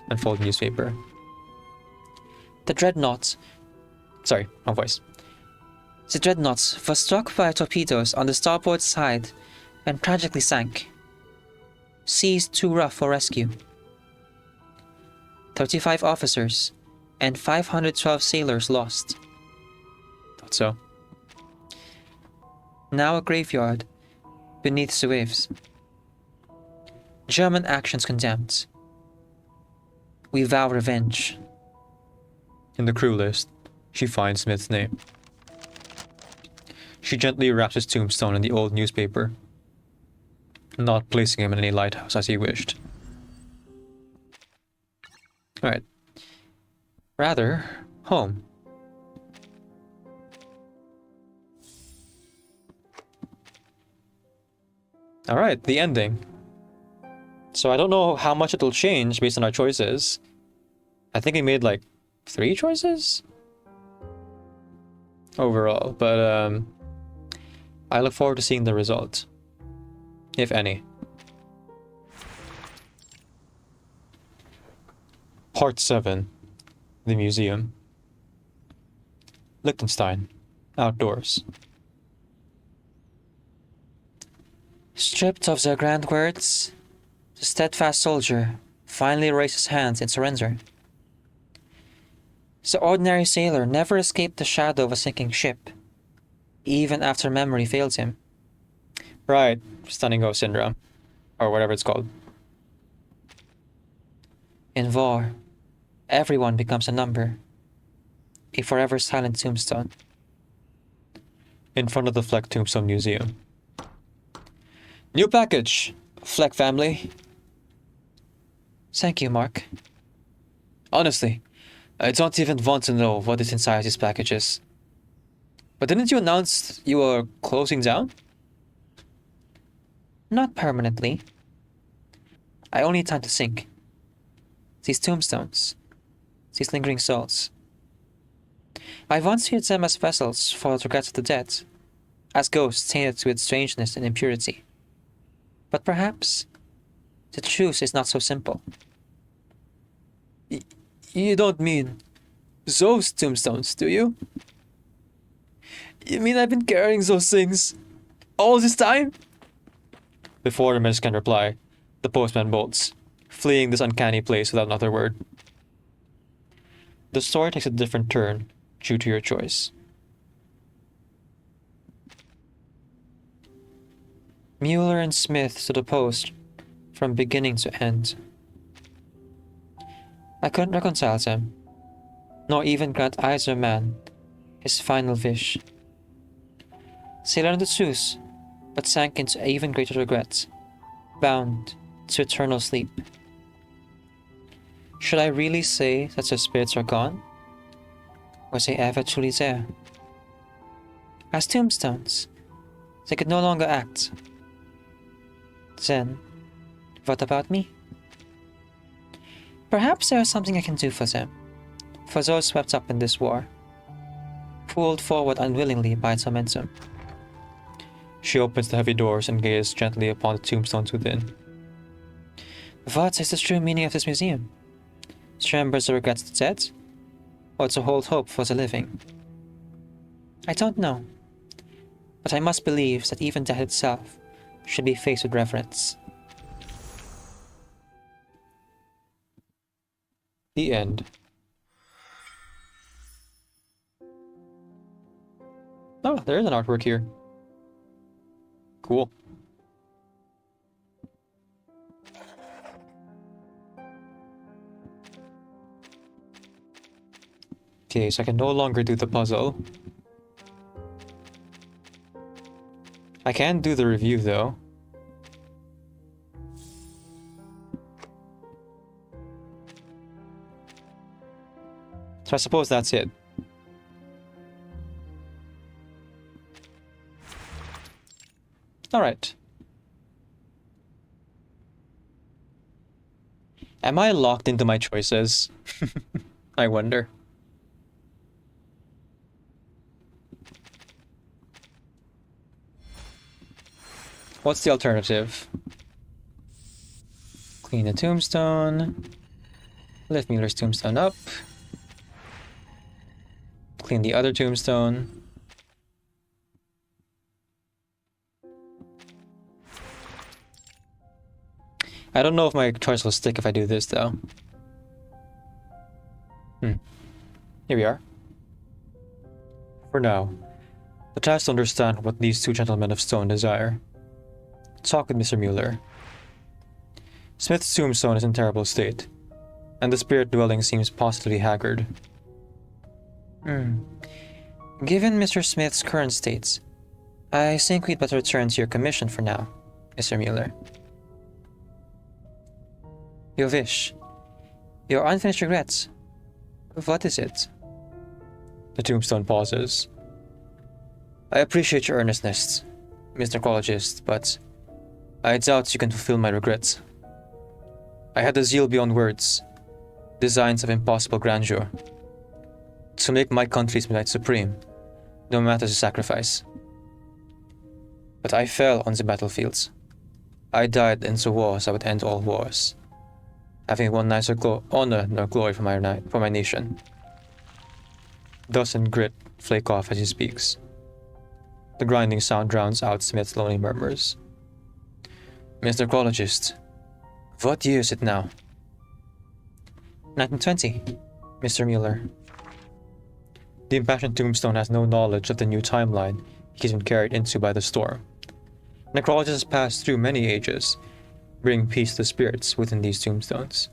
Unfold newspaper. The Dreadnought. Sorry, wrong voice. The Dreadnought was struck by torpedoes on the starboard side and tragically sank. Seas too rough for rescue. 35 officers and 512 sailors lost. Thought so. Now a graveyard beneath the waves. German actions condemned. We vow revenge. In the crew list, she finds Smith's name. She gently wraps his tombstone in the old newspaper, not placing him in any lighthouse as he wished. Alright. Rather, home. Alright, the ending. So I don't know how much it'll change based on our choices. I think we made like 3 choices overall, but I look forward to seeing the result, if any. Part 7, the museum. Liechtenstein, outdoors. Stripped of their grand words, the steadfast soldier finally raised his hands in surrender. The ordinary sailor never escaped the shadow of a sinking ship, even after memory failed him. Right, stunning ghost syndrome, or whatever it's called. In war, everyone becomes a number, a forever silent tombstone. In front of the Fleck Tombstone Museum. New package, Fleck family. Thank you, Mark. Honestly, I don't even want to know what is inside these packages. But didn't you announce you were closing down? Not permanently. I only need time to think. These tombstones, these lingering souls. I once viewed them as vessels for the regrets of the dead, as ghosts tainted with strangeness and impurity. But perhaps the truth is not so simple. You don't mean those tombstones, do you? You mean I've been carrying those things all this time? Before the miss can reply, the postman bolts, fleeing this uncanny place without another word. The story takes a different turn due to your choice. Mueller and Smith stood opposed from beginning to end. I couldn't reconcile them, nor even grant either man his final wish. They learned the truth, but sank into even greater regret, bound to eternal sleep. Should I really say that their spirits are gone? Was they ever truly there? As tombstones, they could no longer act. Then, what about me? Perhaps there is something I can do for them, for those swept up in this war, pulled forward unwillingly by its momentum. She opens the heavy doors and gazes gently upon the tombstones within. What is the true meaning of this museum? To remember the regrets of the dead, or to hold hope for the living? I don't know, but I must believe that even death itself should be faced with reverence. The end. Oh, there is an artwork here. Cool. Okay, so I can no longer do the puzzle. I can do the review though. So I suppose that's it. Alright. Am I locked into my choices? I wonder. What's the alternative? Clean the tombstone. Lift Mueller's tombstone up. Clean the other tombstone. I don't know if my choice will stick if I do this though. Here we are. For now, the task to understand what these two gentlemen of stone desire. Talk with Mr. Mueller. Smith's tombstone is in terrible state, and the spirit dwelling seems positively haggard. Given Mr. Smith's current state, I think we'd better return to your commission for now, Mr. Mueller. Your wish. Your unfinished regrets. What is it? The tombstone pauses. I appreciate your earnestness, Mr. Necrologist, but I doubt you can fulfill my regrets. I had a zeal beyond words, designs of impossible grandeur, to make my country's midnight supreme, no matter the sacrifice. But I fell on the battlefields. I died in the wars that would end all wars, having won neither honor nor glory for my nation. Dust and grit flake off as he speaks. The grinding sound drowns out Smith's lonely murmurs. Mr. Necrologist, what year is it now? 1920, Mr. Mueller. The impassioned tombstone has no knowledge of the new timeline he's been carried into by the storm. Necrologist has passed through many ages, bringing peace to the spirits within these tombstones.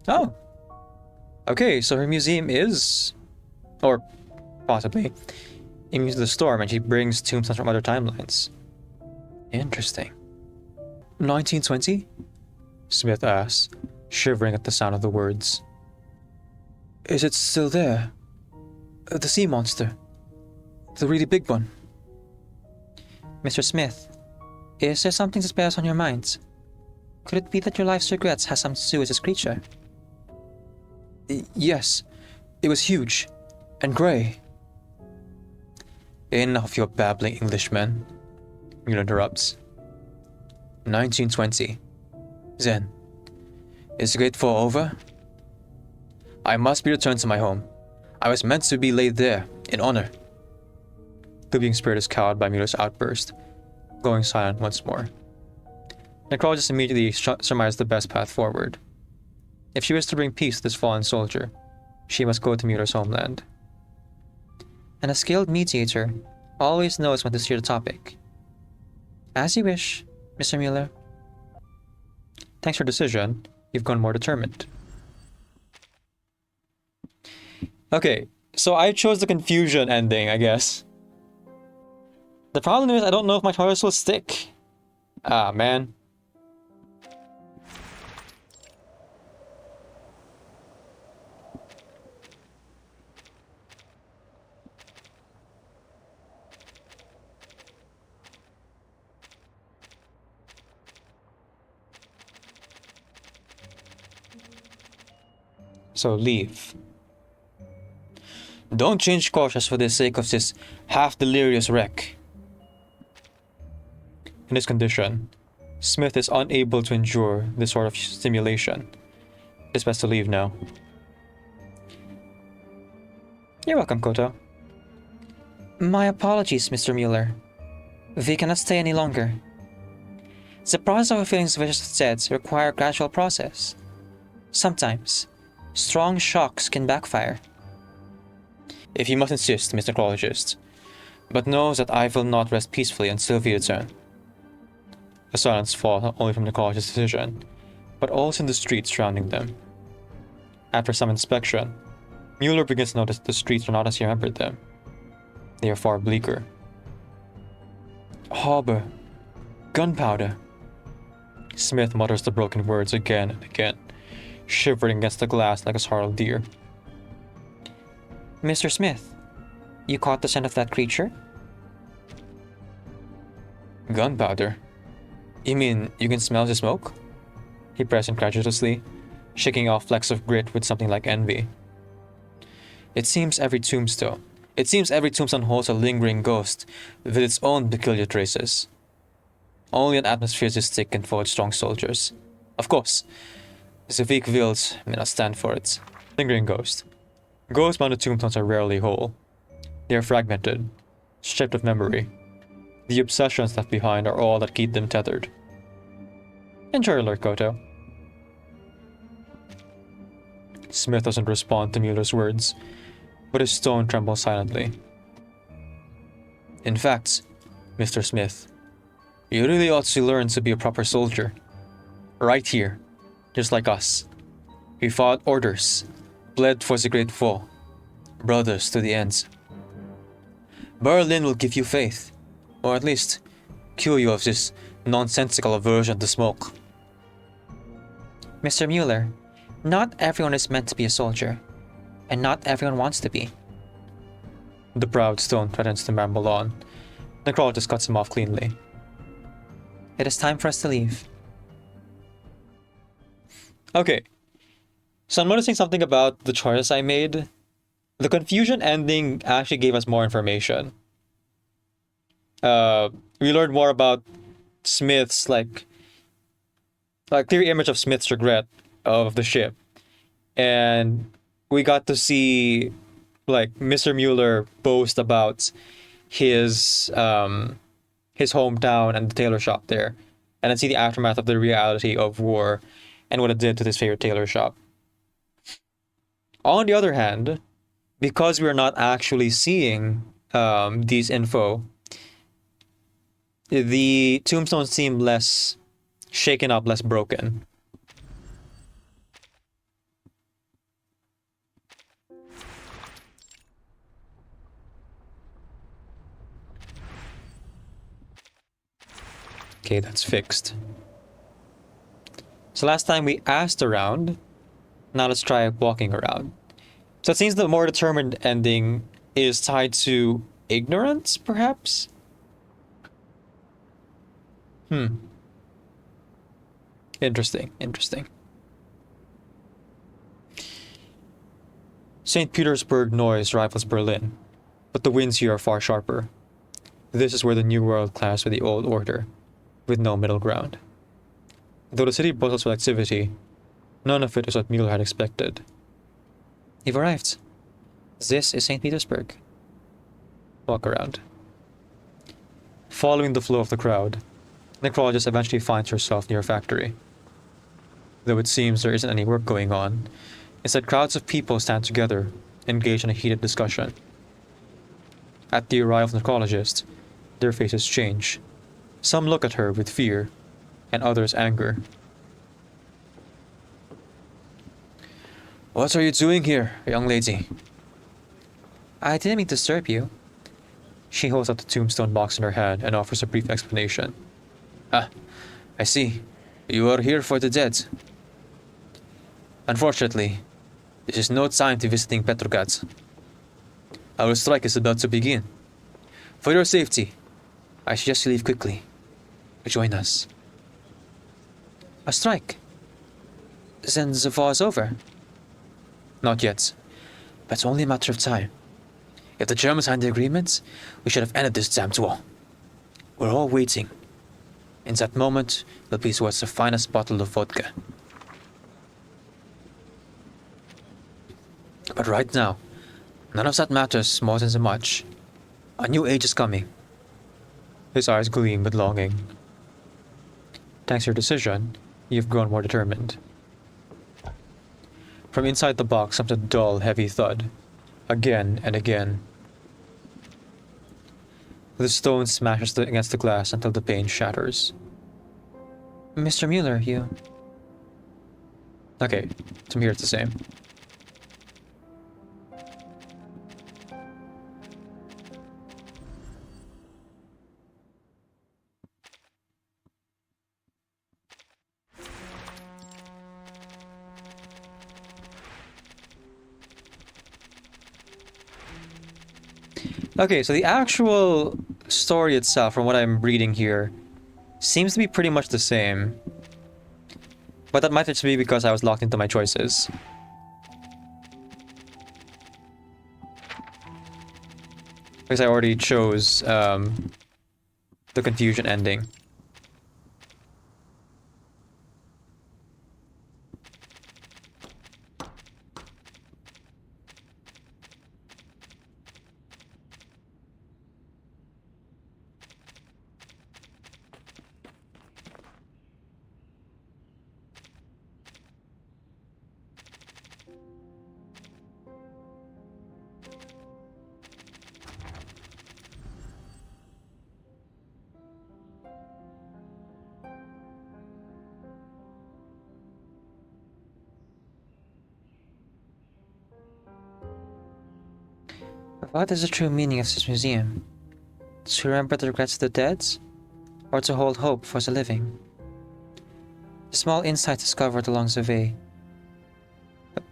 Oh. Okay, so her museum is, or possibly, immune to the storm, and she brings tombstones from other timelines. Interesting. 1920? Smith asked, shivering at the sound of the words. Is it still there? The sea monster? The really big one? Mr. Smith, is there something that bears on your mind? Could it be that your life's regrets has something to do with this creature? Yes. It was huge. And grey. Enough of your babbling Englishmen, Mueller interrupts. 1920. Then, is the Great Fall over? I must be returned to my home. I was meant to be laid there, in honor. The being spirit is cowed by Mueller's outburst, going silent once more. Necrologist immediately surmised the best path forward. If she wished to bring peace to this fallen soldier, she must go to Mueller's homeland. And a skilled mediator always knows when to steer the topic. As you wish, Mr. Mueller. Thanks for your decision. You've grown more determined. Okay, so I chose the confusion ending, I guess. The problem is I don't know if my choice will stick. Ah, man. So leave. Don't change course just for the sake of this half-delirious wreck. In this condition, Smith is unable to endure this sort of stimulation. It's best to leave now. You're welcome, Koto. My apologies, Mr. Mueller. We cannot stay any longer. The process of fulfilling the wishes of the dead require a gradual process. Sometimes, strong shocks can backfire. If you must insist, Mr. Necrologist, but know that I will not rest peacefully until we return. A silence falls not only from the Necrologist's decision, but also in the streets surrounding them. After some inspection, Mueller begins to notice that the streets are not as he remembered them. They are far bleaker. Harbor. Gunpowder. Smith mutters the broken words again and again, shivering against the glass like a startled deer. Mr. Smith, you caught the scent of that creature? Gunpowder? You mean you can smell the smoke? He pressed incredulously, shaking off flecks of grit with something like envy. It seems every tombstone holds a lingering ghost with its own peculiar traces. Only an atmosphere this thick can forge strong soldiers. Of course, the weak wills may not stand for it. Lingering ghost. Ghost-mounted tombstones are rarely whole. They are fragmented, stripped of memory. The obsessions left behind are all that keep them tethered. Enjoy your lurk, Koto. Smith doesn't respond to Mueller's words, but his tone trembles silently. In fact, Mr. Smith, you really ought to learn to be a proper soldier. Right here, just like us. We fought orders, bled for the Great Fall, brothers to the end. Berlin will give you faith, or at least cure you of this nonsensical aversion to smoke. Mr. Mueller, not everyone is meant to be a soldier, and not everyone wants to be. The proud stone threatens to ramble on. Necrologist cuts him off cleanly. It is time for us to leave. Okay, so I'm noticing something about the choices I made. The confusion ending actually gave us more information. We learned more about Smith's, like a clear image of Smith's regret of the ship. And we got to see, like, Mr. Mueller boast about his hometown and the tailor shop there. And then see the aftermath of the reality of war and what it did to his favorite tailor shop. On the other hand, because we're not actually seeing these info, the tombstones seem less shaken up, less broken. Okay, that's fixed. So last time we asked around, now let's try walking around. So it seems the more determined ending is tied to ignorance, perhaps? Interesting, interesting. St. Petersburg noise rivals Berlin, but the winds here are far sharper. This is where the New World clashes with the Old Order, with no middle ground. Though the city bustles with activity, none of it is what Mueller had expected. You've arrived. This is St. Petersburg. Walk around. Following the flow of the crowd, Necrologist eventually finds herself near a factory. Though it seems there isn't any work going on, instead crowds of people stand together, engaged in a heated discussion. At the arrival of the Necrologist, their faces change. Some look at her with fear, and others anger. What are you doing here, young lady? I didn't mean to disturb you. She holds up the tombstone box in her hand and offers a brief explanation. Ah, I see. You are here for the dead. Unfortunately, this is no time to visiting Petrograd. Our strike is about to begin. For your safety, I suggest you leave quickly. Join us. A strike? Then the war is over? Not yet, but it's only a matter of time. If the Germans signed the agreement, we should have ended this damned war. We're all waiting. In that moment, we'll be towards the finest bottle of vodka. But right now, none of that matters more than so much. A new age is coming. His eyes gleam with longing. Thanks to your decision, you've grown more determined. From inside the box comes a dull, heavy thud. Again and again. The stone smashes against the glass until the pane shatters. Mr. Mueller, you... Okay, from here it's the same. Okay, so the actual story itself, from what I'm reading here, seems to be pretty much the same. But that might just be because I was locked into my choices. Because I already chose the confusion ending. What is the true meaning of this museum? To remember the regrets of the dead? Or to hold hope for the living? The small insights discovered along the way.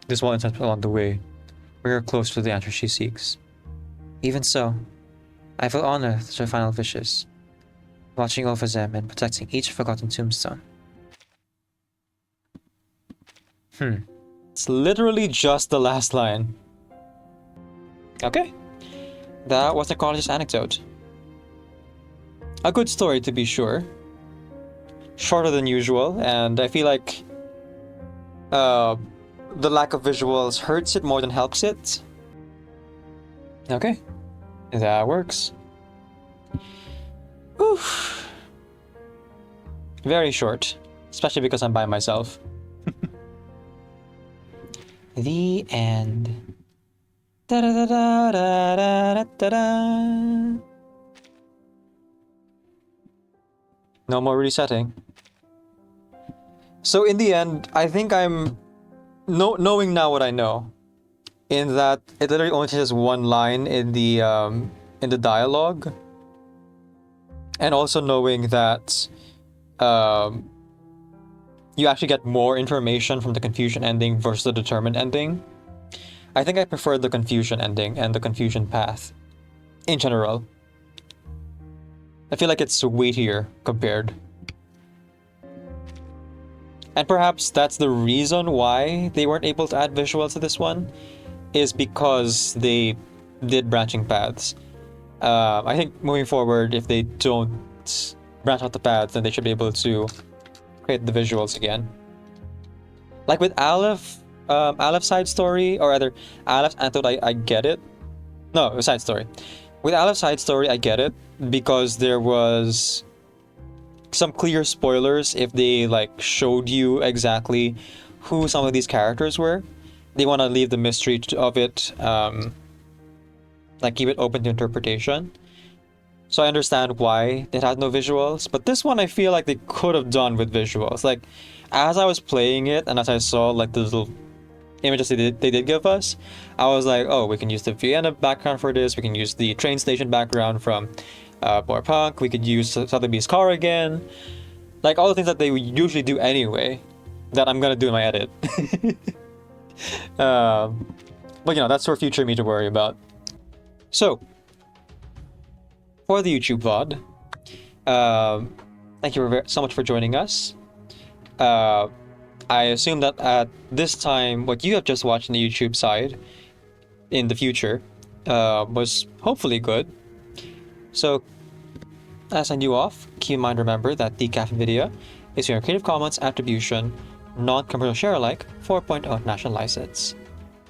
This small insight along the way, bring her close to the answer she seeks. Even so, I will honor their final wishes, watching over them and protecting each forgotten tombstone. It's literally just the last line. Okay. That was Necrologist's Anecdote. A good story, to be sure. Shorter than usual, and I feel like the lack of visuals hurts it more than helps it. Okay. That works. Oof. Very short, especially because I'm by myself. The end. Da da da da da da da da. No more resetting. So in the end, I think I'm knowing now what I know, in that it literally only changes one line in the dialogue, and also knowing that you actually get more information from the confusion ending versus the determined ending. I think I prefer the confusion ending and the confusion path in general. I feel like it's weightier compared. And perhaps that's the reason why they weren't able to add visuals to this one, is because they did branching paths. I think moving forward, if they don't branch out the paths, then they should be able to create the visuals again. Like with Aleph side story, or rather Aleph's Anecdote, I get it. No, side story. With Aleph's side story, I get it, because there was some clear spoilers if they like showed you exactly who some of these characters were. They want to leave the mystery of it, like keep it open to interpretation. So I understand why it had no visuals, but this one I feel like they could have done with visuals. Like, as I was playing it and as I saw like the little images they did give us, I was like, oh, we can use the Vienna background for this, we can use the train station background from More Punk, we could use Sotheby's car again. Like, all the things that they usually do anyway, that I'm gonna do in my edit. But you know, that's for future me to worry about. So, for the YouTube VOD, thank you so much for joining us. I assume that at this time, what you have just watched on the YouTube side in the future was hopefully good. So, as I knew off, keep in mind, remember that the Cafe video is your Creative Commons Attribution, non-commercial share alike 4.0 national license.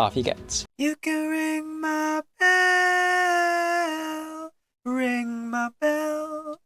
Off you get. You can ring my bell, ring my bell.